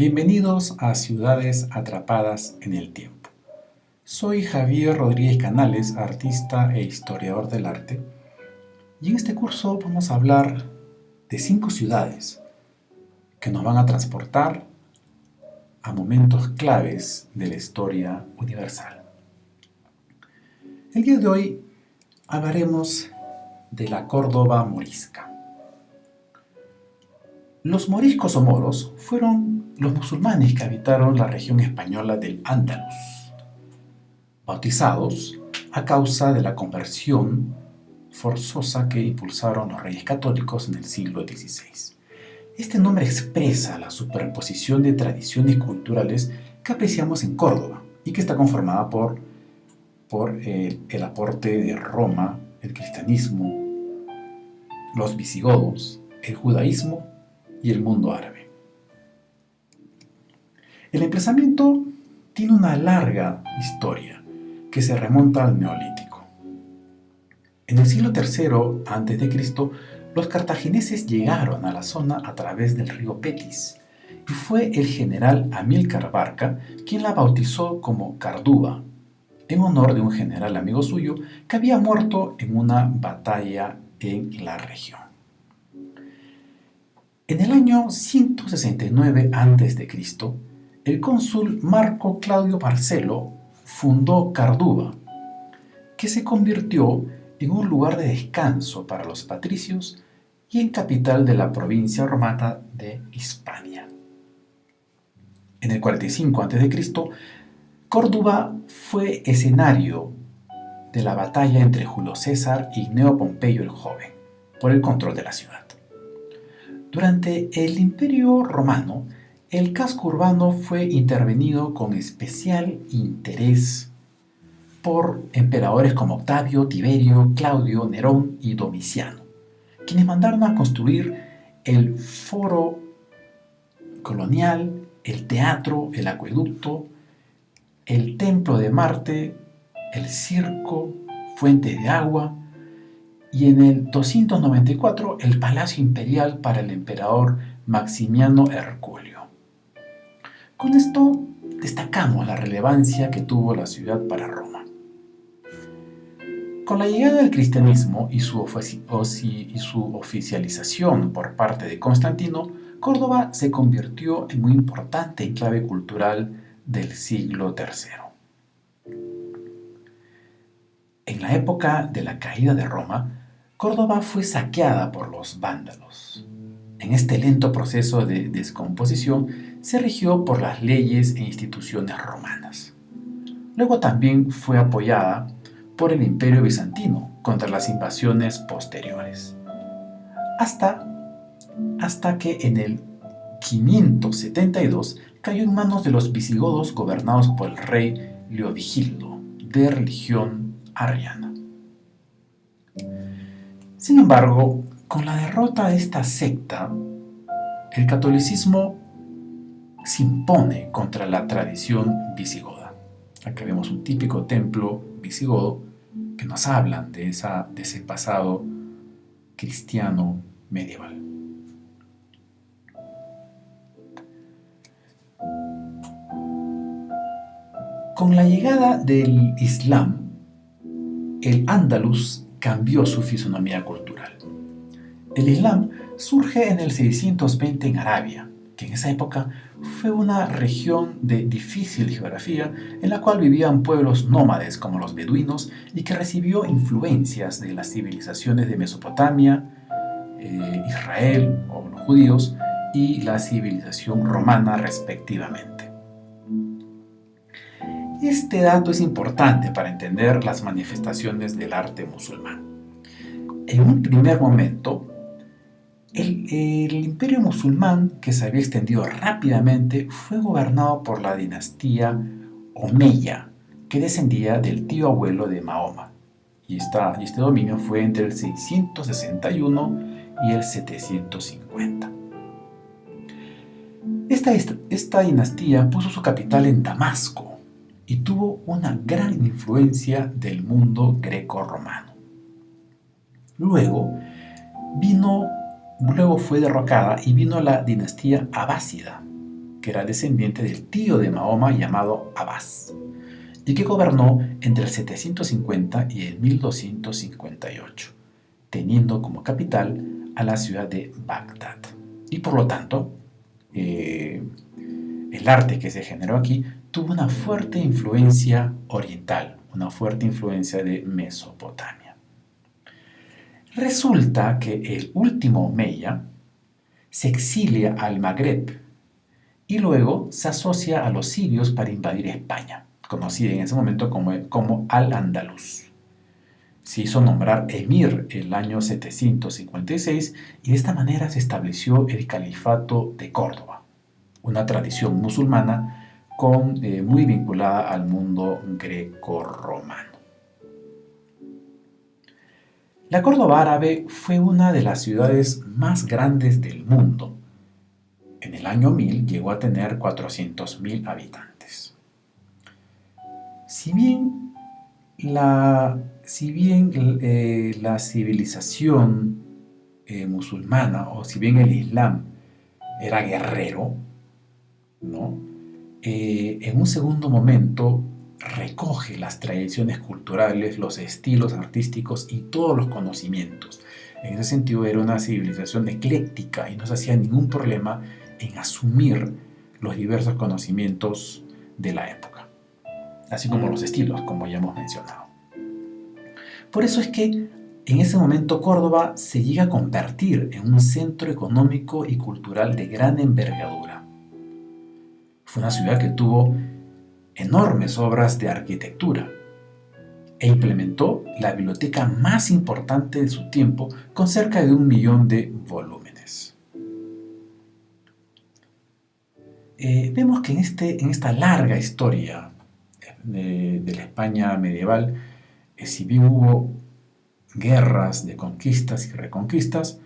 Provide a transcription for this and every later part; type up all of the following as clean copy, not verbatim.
Bienvenidos a Ciudades Atrapadas en el Tiempo. Soy Javier Rodríguez Canales, artista e historiador del arte, y en este curso vamos a hablar de 5 ciudades que nos van a transportar a momentos claves de la historia universal. El día de hoy hablaremos de la Córdoba morisca. Los moriscos o moros fueron los musulmanes que habitaron la región española del Andalus, bautizados a causa de la conversión forzosa que impulsaron los reyes católicos en el siglo XVI. Este nombre expresa la superposición de tradiciones culturales que apreciamos en Córdoba y que está conformada por el aporte de Roma, el cristianismo, los visigodos, el judaísmo y el mundo árabe. El emplazamiento tiene una larga historia que se remonta al Neolítico. En el siglo III a.C., los cartagineses llegaron a la zona a través del río Petis y fue el general Amílcar Barca quien la bautizó como Cardúa, en honor de un general amigo suyo que había muerto en una batalla en la región. En el año 169 a.C., el cónsul Marco Claudio Marcelo fundó Cardúa, que se convirtió en un lugar de descanso para los patricios y en capital de la provincia romana de Hispania. En el 45 a.C., Córdoba fue escenario de la batalla entre Julio César y Gneo Pompeyo el Joven por el control de la ciudad. Durante el Imperio Romano, el casco urbano fue intervenido con especial interés por emperadores como Octavio, Tiberio, Claudio, Nerón y Domiciano, quienes mandaron a construir el foro colonial, el teatro, el acueducto, el templo de Marte, el circo, fuentes de agua, y en el 294 el Palacio Imperial para el emperador Maximiano Herculio. Con esto destacamos la relevancia que tuvo la ciudad para Roma. Con la llegada del cristianismo y su oficialización por parte de Constantino, Córdoba se convirtió en un importante enclave cultural del siglo III. En la época de la caída de Roma, Córdoba fue saqueada por los vándalos. En este lento proceso de descomposición se rigió por las leyes e instituciones romanas. Luego también fue apoyada por el Imperio Bizantino contra las invasiones posteriores. Hasta que en el 572 cayó en manos de los visigodos gobernados por el rey Leovigildo, de religión arriana. Sin embargo, con la derrota de esta secta, el catolicismo se impone contra la tradición visigoda. Aquí vemos un típico templo visigodo que nos hablan de ese pasado cristiano medieval. Con la llegada del Islam, el Andalus cambió su fisonomía cultural. El Islam surge en el 620 en Arabia, que en esa época fue una región de difícil geografía en la cual vivían pueblos nómades como los beduinos y que recibió influencias de las civilizaciones de Mesopotamia, Israel o los judíos y la civilización romana respectivamente. Este dato es importante para entender las manifestaciones del arte musulmán. En un primer momento, el imperio musulmán, que se había extendido rápidamente, fue gobernado por la dinastía Omeya, que descendía del tío abuelo de Mahoma. Y este dominio fue entre el 661 y el 750. Esta dinastía puso su capital en Damasco y tuvo una gran influencia del mundo greco-romano. Luego fue derrocada y vino la dinastía abásida, que era descendiente del tío de Mahoma llamado Abbas, y que gobernó entre el 750 y el 1258, teniendo como capital a la ciudad de Bagdad. Y por lo tanto, el arte que se generó aquí tuvo una fuerte influencia oriental, una fuerte influencia de Mesopotamia. Resulta que el último Omeya se exilia al Magreb y luego se asocia a los sirios para invadir España, conocida en ese momento como Al-Andalus. Se hizo nombrar emir el año 756 y de esta manera se estableció el califato de Córdoba, una tradición musulmana muy vinculada al mundo grecorromano. La Córdoba árabe fue una de las ciudades más grandes del mundo. En el año 1000 llegó a tener 400.000 habitantes. Si bien la civilización musulmana, o si bien el Islam era guerrero, ¿no? En un segundo momento recoge las tradiciones culturales, los estilos artísticos y todos los conocimientos. En ese sentido era una civilización ecléctica y no se hacía ningún problema en asumir los diversos conocimientos de la época, así como los estilos, como ya hemos mencionado. Por eso es que en ese momento Córdoba se llega a convertir en un centro económico y cultural de gran envergadura. Fue una ciudad que tuvo enormes obras de arquitectura e implementó la biblioteca más importante de su tiempo con cerca de 1 millón de volúmenes. Vemos que en esta larga historia de la España medieval, si bien hubo guerras de conquistas y reconquistas,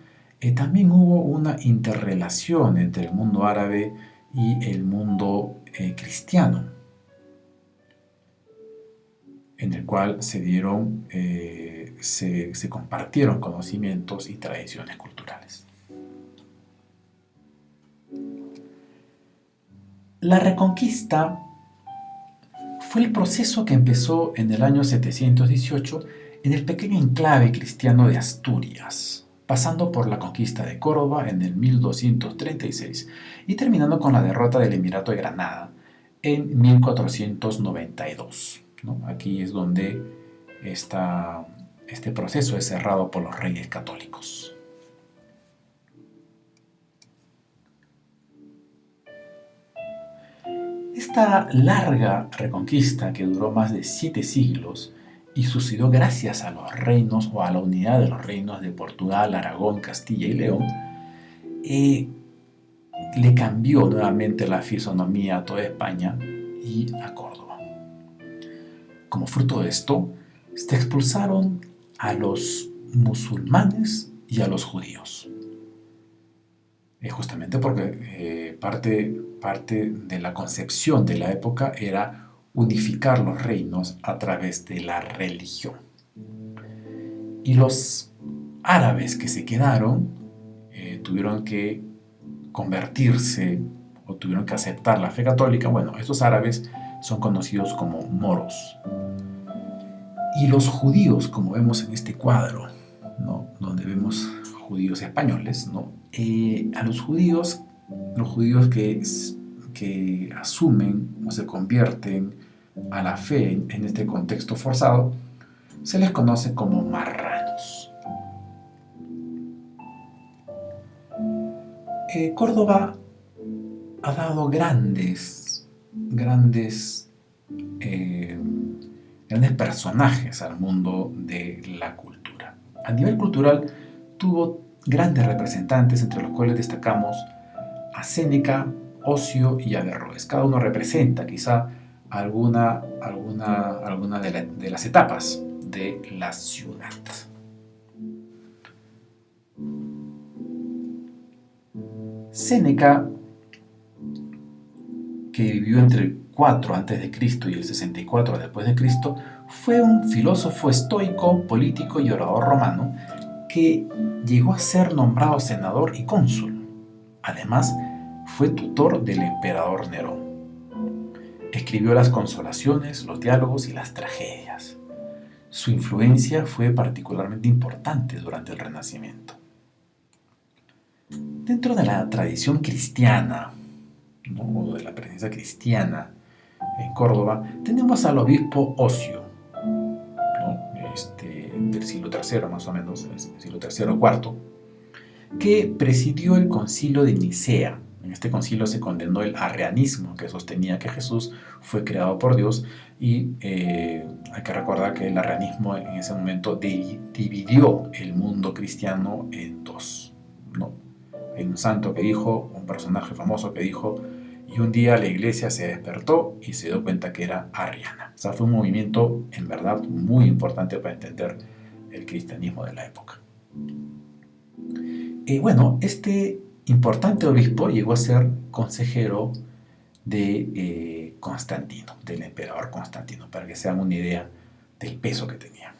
también hubo una interrelación entre el mundo árabe y el mundo cristiano, en el cual se compartieron conocimientos y tradiciones culturales. La Reconquista fue el proceso que empezó en el año 718 en el pequeño enclave cristiano de Asturias, pasando por la conquista de Córdoba en el 1236 y terminando con la derrota del Emirato de Granada en 1492. ¿No? Aquí es donde este proceso es cerrado por los reyes católicos. Esta larga reconquista, que duró más de 7 siglos y sucedió gracias a los reinos o a la unidad de los reinos de Portugal, Aragón, Castilla y León, le cambió nuevamente la fisonomía a toda España y a Córdoba. Como fruto de esto, se expulsaron a los musulmanes y a los judíos. Justamente porque parte de la concepción de la época era unificar los reinos a través de la religión. Y los árabes que se quedaron tuvieron que convertirse o tuvieron que aceptar la fe católica. Bueno, estos árabes son conocidos como moros. Y los judíos, como vemos en este cuadro, ¿no? Donde vemos judíos españoles, ¿no? A los judíos que asumen o se convierten a la fe en este contexto forzado, se les conoce como marranos. Córdoba ha dado grandes personajes al mundo de la cultura. A nivel cultural tuvo grandes representantes, entre los cuales destacamos a Séneca, Ocio y Averroes. Cada uno representa quizá alguna de las etapas de la ciudad. Séneca, que vivió entre el 4 a.C. y el 64 después de Cristo, fue un filósofo estoico, político y orador romano que llegó a ser nombrado senador y cónsul. Además, fue tutor del emperador Nerón. Escribió las consolaciones, los diálogos y las tragedias. Su influencia fue particularmente importante durante el Renacimiento. Dentro de la tradición cristiana, ¿no? O de la presencia cristiana en Córdoba, tenemos al obispo Ocio, ¿no? Del siglo III más o menos, siglo III o IV, que presidió el concilio de Nicea. En este concilio se condenó el arrianismo, que sostenía que Jesús fue creado por Dios, y hay que recordar que el arrianismo en ese momento dividió el mundo cristiano en dos, ¿no? Hay un santo que dijo, un personaje famoso que dijo, y un día la iglesia se despertó y se dio cuenta que era arriana. O sea, fue un movimiento en verdad muy importante para entender el cristianismo de la época. Bueno, este importante obispo llegó a ser consejero de Constantino, del emperador Constantino, para que se hagan una idea del peso que tenía.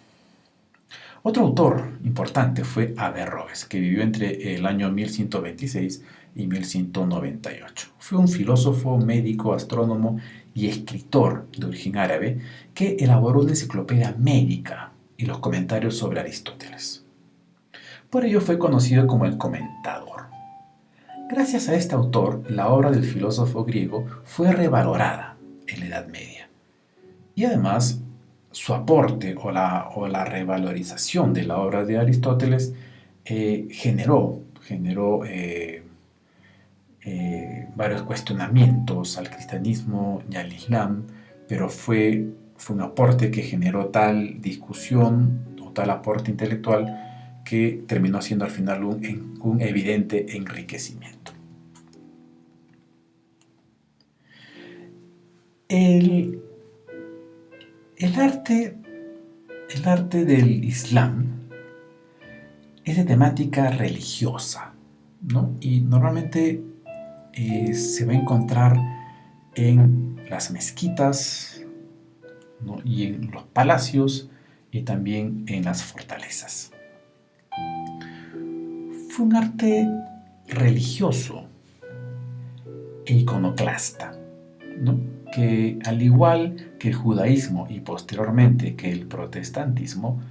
Otro autor importante fue Averroes, que vivió entre el año 1126 y 1198. Fue un filósofo, médico, astrónomo y escritor de origen árabe que elaboró una enciclopedia médica y los comentarios sobre Aristóteles. Por ello fue conocido como el Comentador. Gracias a este autor, la obra del filósofo griego fue revalorada en la Edad Media. Y además, su aporte o la revalorización de la obra de Aristóteles generó varios cuestionamientos al cristianismo y al islam, pero fue un aporte que generó tal discusión o tal aporte intelectual que terminó siendo al final un evidente enriquecimiento. El arte del Islam es de temática religiosa, ¿no? Y normalmente se va a encontrar en las mezquitas, ¿no? Y en los palacios y también en las fortalezas. Fue un arte religioso e iconoclasta, ¿no? Que al igual que el judaísmo y posteriormente que el protestantismo,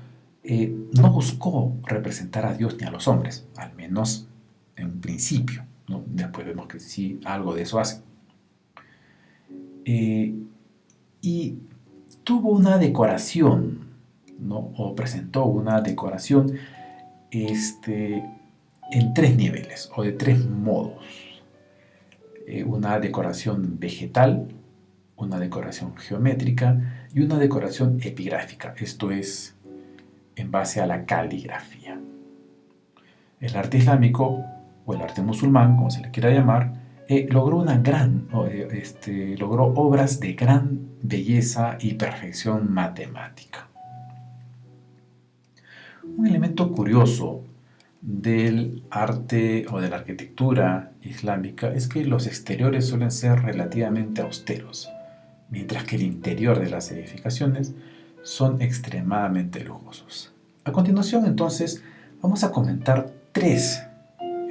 no buscó representar a Dios ni a los hombres, al menos en un principio, ¿no? Después vemos que sí, algo de eso hace. Y tuvo una decoración, ¿no? O presentó una decoración en tres niveles o de tres modos. Una decoración vegetal, una decoración geométrica y una decoración epigráfica, esto es en base a la caligrafía. El arte islámico o el arte musulmán, como se le quiera llamar, logró obras de gran belleza y perfección matemática. Un elemento curioso del arte o de la arquitectura islámica es que los exteriores suelen ser relativamente austeros, mientras que el interior de las edificaciones son extremadamente lujosos. A continuación, entonces, vamos a comentar tres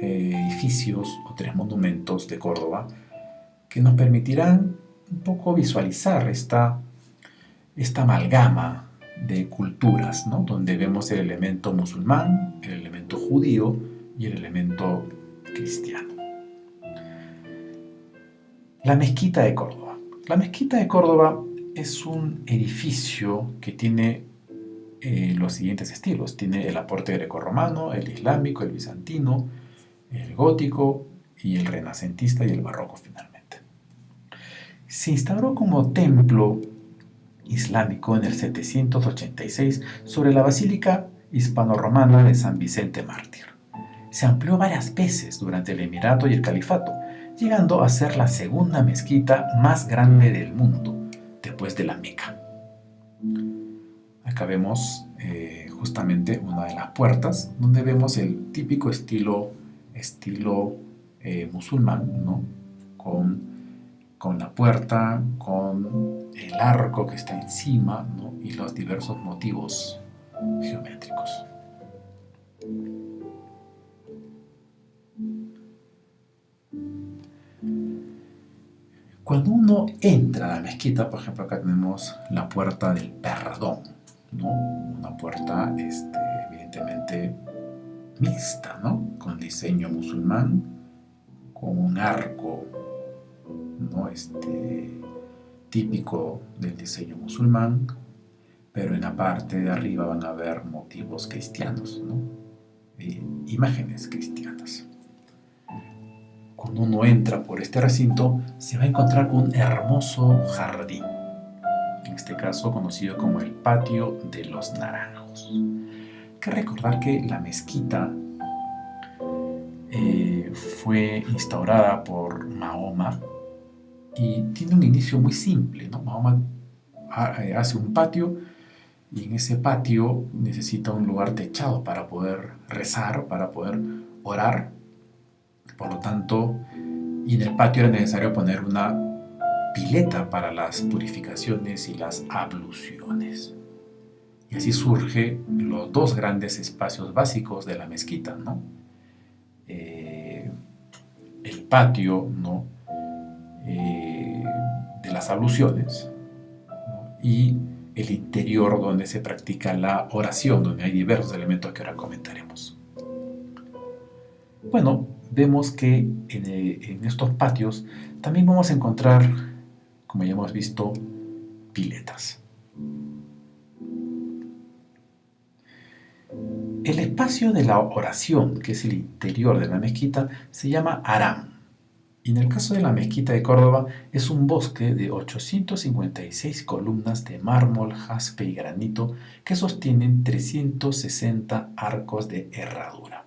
edificios o tres monumentos de Córdoba que nos permitirán un poco visualizar esta amalgama de culturas, ¿no? Donde vemos el elemento musulmán, el elemento judío y el elemento cristiano. La Mezquita de Córdoba. La Mezquita de Córdoba es un edificio que tiene los siguientes estilos. Tiene el aporte grecorromano, el islámico, el bizantino, el gótico y el renacentista y el barroco finalmente. Se instauró como templo islámico en el 786 sobre la basílica hispano-romana de San Vicente Mártir. Se amplió varias veces durante el emirato y el califato, llegando a ser la segunda mezquita más grande del mundo, después de la Meca. Acá vemos justamente una de las puertas, donde vemos el típico estilo musulmán, ¿no? Con la puerta, con el arco que está encima, ¿no? Y los diversos motivos geométricos. Cuando uno entra a la mezquita, por ejemplo, acá tenemos la puerta del perdón, ¿no? Una puerta, evidentemente, mixta, ¿no? Con diseño musulmán, con un arco, ¿no? Típico del diseño musulmán, pero en la parte de arriba van a ver motivos cristianos, ¿no? Imágenes cristianas. Cuando uno entra por este recinto, se va a encontrar con un hermoso jardín, en este caso conocido como el Patio de los Naranjos. Hay que recordar que la mezquita fue instaurada por Mahoma y tiene un inicio muy simple, ¿no? Mahoma hace un patio y en ese patio necesita un lugar techado para poder rezar, para poder orar. Por lo tanto, y en el patio era necesario poner una pileta para las purificaciones y las abluciones. Y así surgen los dos grandes espacios básicos de la mezquita, ¿no? El patio, ¿no? De las abluciones, ¿no? Y el interior donde se practica la oración, donde hay diversos elementos que ahora comentaremos. Bueno, vemos que en estos patios también vamos a encontrar, como ya hemos visto, piletas. El espacio de la oración, que es el interior de la mezquita, se llama Haram. Y en el caso de la mezquita de Córdoba, es un bosque de 856 columnas de mármol, jaspe y granito que sostienen 360 arcos de herradura.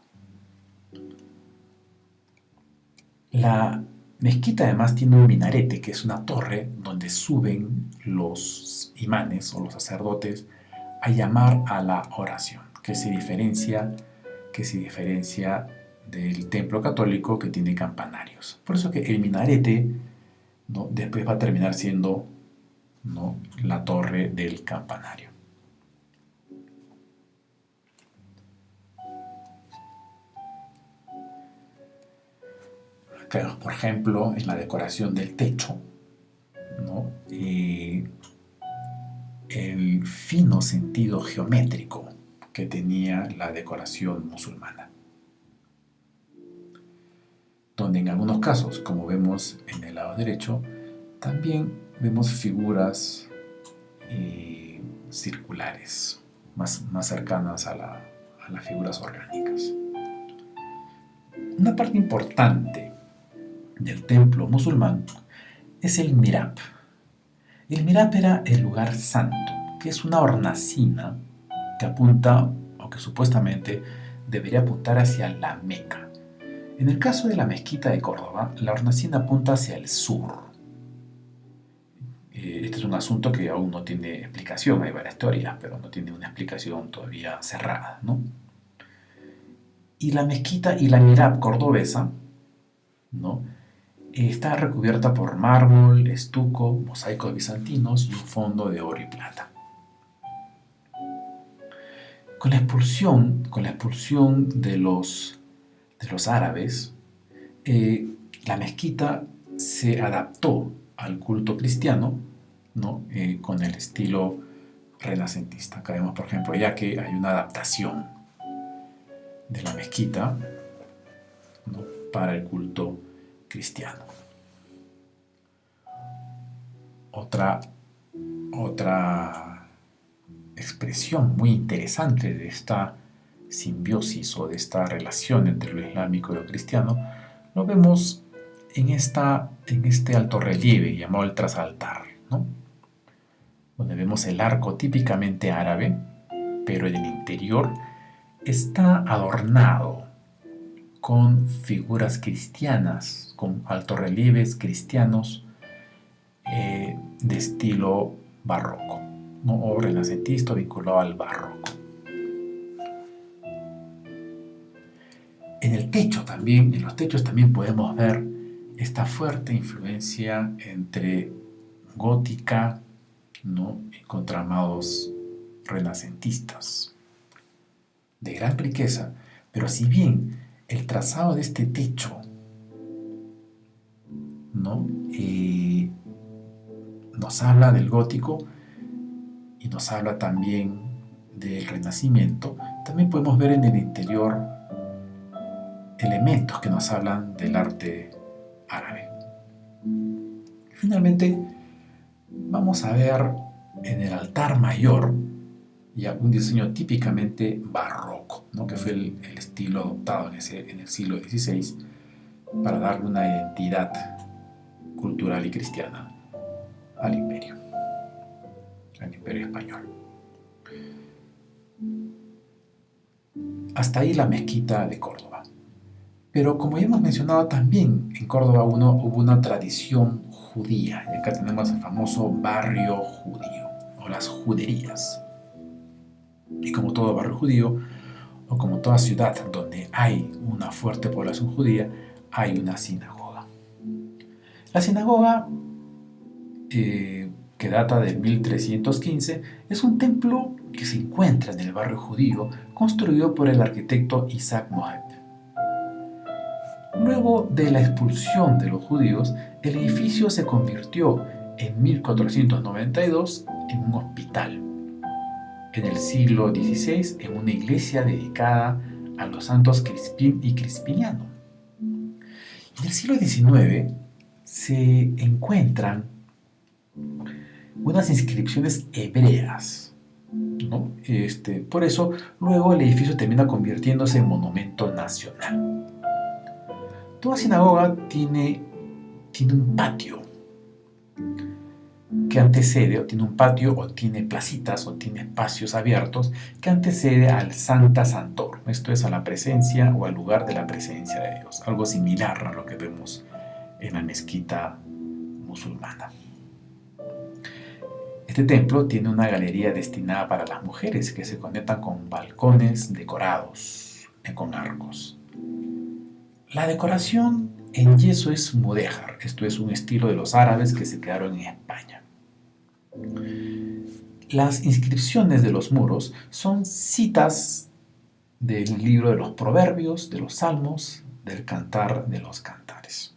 La mezquita además tiene un minarete, que es una torre donde suben los imanes o los sacerdotes a llamar a la oración, que se diferencia del templo católico, que tiene campanarios. Por eso que el minarete, ¿no?, después va a terminar siendo, ¿no?, la torre del campanario. Acá, por ejemplo, en la decoración del techo, ¿no?, el fino sentido geométrico que tenía la decoración musulmana, donde en algunos casos, como vemos en el lado derecho, también vemos figuras circulares, más cercanas a las figuras orgánicas. Una parte importante del templo musulmán es el mihrab. El mihrab era el lugar santo, que es una hornacina que apunta, o que supuestamente debería apuntar hacia la Meca. En el caso de la mezquita de Córdoba, la hornacina apunta hacia el sur. Este es un asunto que aún no tiene explicación, hay varias teorías, pero no tiene una explicación todavía cerrada, ¿no? Y la mezquita y la mihrab cordobesa, ¿no?, está recubierta por mármol, estuco, mosaicos bizantinos y un fondo de oro y plata. Con la expulsión de los árabes, la mezquita se adaptó al culto cristiano, ¿no?, con el estilo renacentista. Acá vemos, por ejemplo, ya que hay una adaptación de la mezquita, ¿no?, para el culto cristiano. Otra expresión muy interesante de esta simbiosis o de esta relación entre lo islámico y lo cristiano lo vemos en este alto relieve llamado el trasaltar, ¿no?, donde vemos el arco típicamente árabe, pero en el interior está adornado con figuras cristianas, con altorrelieves cristianos de estilo barroco, ¿no?, o renacentista vinculado al barroco. En los techos también podemos ver esta fuerte influencia entre gótica, ¿no?, y contramados renacentistas, de gran riqueza. Pero si bien el trazado de este techo, ¿no?, nos habla del gótico y nos habla también del Renacimiento. También podemos ver en el interior elementos que nos hablan del arte árabe. Finalmente, vamos a ver en el altar mayor ya un diseño típicamente barroco, ¿no? Que fue el estilo adoptado en el siglo XVI para darle una identidad cultural y cristiana al imperio español. Hasta ahí la mezquita de Córdoba. Pero como ya hemos mencionado, también en Córdoba hubo una tradición judía, y acá tenemos el famoso barrio judío, o las juderías. Y como todo barrio judío, o como toda ciudad donde hay una fuerte población judía, hay una sinagoga. La sinagoga, que data del 1315, es un templo que se encuentra en el barrio judío, construido por el arquitecto Isaac Moab. Luego de la expulsión de los judíos, el edificio se convirtió en 1492 en un hospital. En el siglo XVI, en una iglesia dedicada a los santos Crispín y Crispiniano. En el siglo XIX se encuentran unas inscripciones hebreas, ¿no? Por eso, luego el edificio termina convirtiéndose en monumento nacional. Toda sinagoga tiene un patio que antecede, o tiene un patio, o tiene placitas, o tiene espacios abiertos que antecede al Sancta Sanctorum, esto es, a la presencia o al lugar de la presencia de Dios, algo similar a lo que vemos en la mezquita musulmana. Este templo tiene una galería destinada para las mujeres que se conectan con balcones decorados con arcos. La decoración en yeso es mudéjar, esto es un estilo de los árabes que se quedaron en España. Las inscripciones de los muros son citas del libro de los Proverbios, de los Salmos, del Cantar de los Cantares,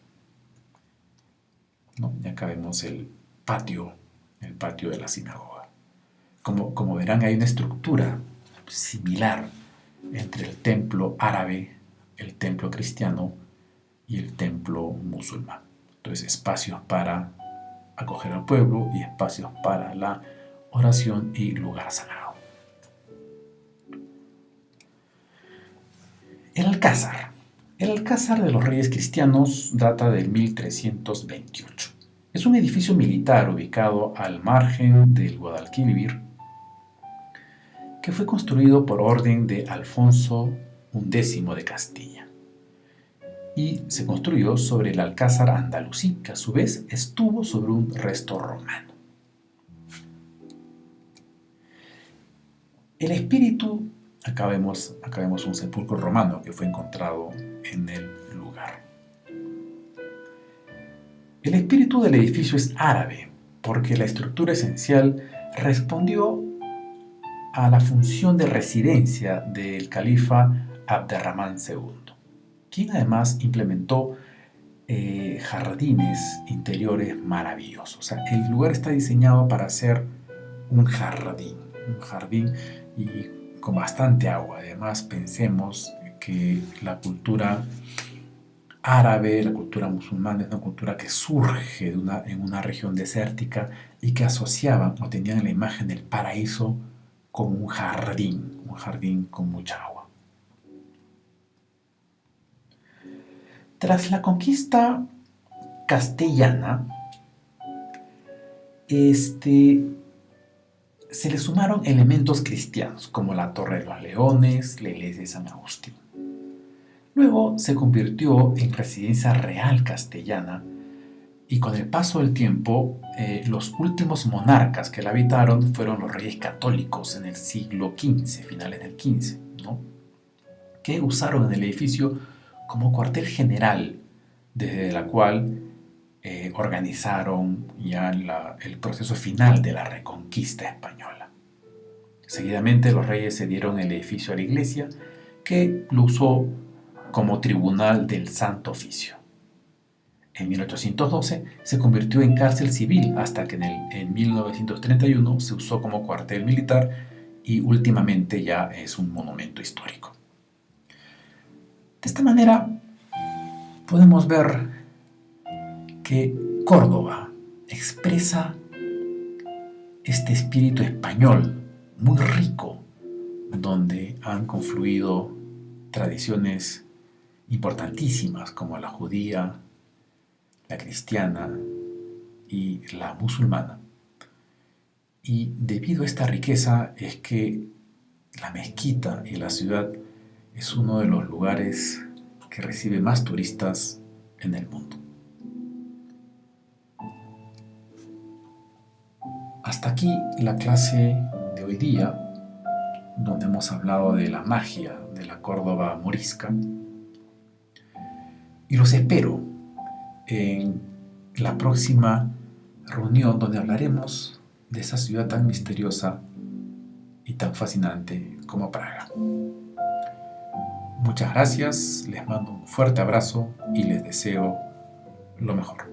¿no? Y acá vemos el patio de la sinagoga. Como verán, hay una estructura similar entre el templo árabe, el templo cristiano y el templo musulmán. Entonces, espacios para acoger al pueblo y espacios para la oración y lugar sagrado. El Alcázar. El Alcázar de los Reyes Cristianos data del 1328. Es un edificio militar ubicado al margen del Guadalquivir que fue construido por orden de Alfonso XI de Castilla y se construyó sobre el Alcázar andalusí, que a su vez estuvo sobre un resto romano. El espíritu, acá vemos un sepulcro romano que fue encontrado en el lugar. El espíritu del edificio es árabe, porque la estructura esencial respondió a la función de residencia del califa Abderramán II, quien además implementó jardines interiores maravillosos. O sea, el lugar está diseñado para ser un jardín y con bastante agua. Además, pensemos que la cultura árabe, la cultura musulmana, es una cultura que surge en una región desértica y que asociaban o tenían la imagen del paraíso como un jardín con mucha agua. Tras la conquista castellana, se le sumaron elementos cristianos, como la Torre de los Leones, la iglesia de San Agustín. Luego se convirtió en residencia real castellana y con el paso del tiempo, los últimos monarcas que la habitaron fueron los reyes católicos en el siglo XV, finales del XV, ¿no? Que usaron el edificio como cuartel general, desde la cual organizaron ya el proceso final de la reconquista española. Seguidamente los reyes cedieron el edificio a la iglesia, que lo usó como tribunal del Santo Oficio. En 1812 se convirtió en cárcel civil hasta que en 1931 se usó como cuartel militar y últimamente ya es un monumento histórico. De esta manera podemos ver que Córdoba expresa este espíritu español muy rico, donde han confluido tradiciones importantísimas como la judía, la cristiana y la musulmana. Y debido a esta riqueza es que la mezquita y la ciudad es uno de los lugares que recibe más turistas en el mundo. Hasta aquí la clase de hoy día, donde hemos hablado de la magia de la Córdoba morisca. Y los espero en la próxima reunión donde hablaremos de esa ciudad tan misteriosa y tan fascinante como Praga. Muchas gracias, les mando un fuerte abrazo y les deseo lo mejor.